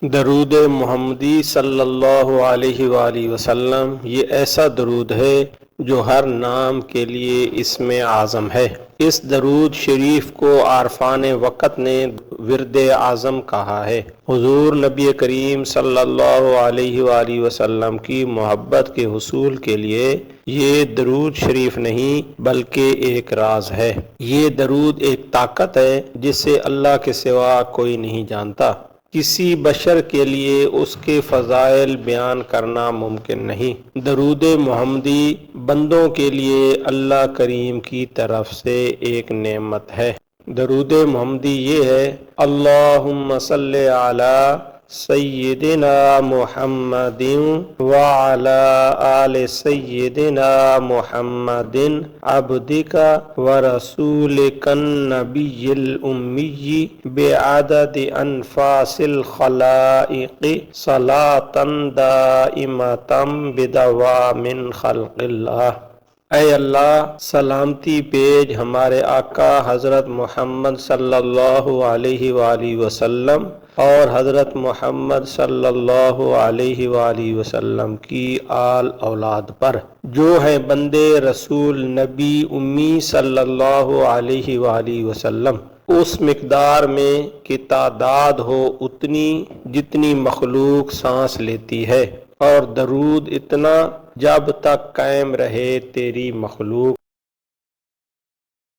درود محمدی صلی اللہ علیہ وآلہ وسلم یہ ایسا درود ہے جو ہر نام کے لیے اسم اعظم ہے۔ اس درود شریف کو عارفان وقت نے ورد اعظم کہا ہے۔ حضور نبی کریم صلی اللہ علیہ وآلہ وسلم کی محبت کے حصول کے لیے یہ درود شریف نہیں بلکہ ایک راز ہے۔ یہ درود ایک طاقت ہے جسے اللہ کے سوا کوئی نہیں جانتا۔ کسی بشر کے لیے اس کے فضائل بیان کرنا ممکن نہیں۔ درود محمدی بندوں کے لیے اللہ کریم کی طرف سے ایک نعمت ہے۔ درود محمدی یہ ہے: اللہم صلی علی سیدنا محمد وعلی آل سیدنا محمد عبدک ورسولک النبی الامی بعدد انفاس الخلائق صلاۃ دائمۃ بدوام خلق اللہ۔ اے اللہ، سلامتی بھیج ہمارے آقا حضرت محمد صلی اللہ علیہ وآلہ وسلم اور حضرت محمد صلی اللہ علیہ وآلہ وسلم کی آل اولاد پر، جو ہیں بندے رسول نبی امی صلی اللہ علیہ وآلہ وسلم، اس مقدار میں کہ تعداد ہو اتنی جتنی مخلوق سانس لیتی ہے، اور درود اتنا جب تک قائم رہے تیری مخلوق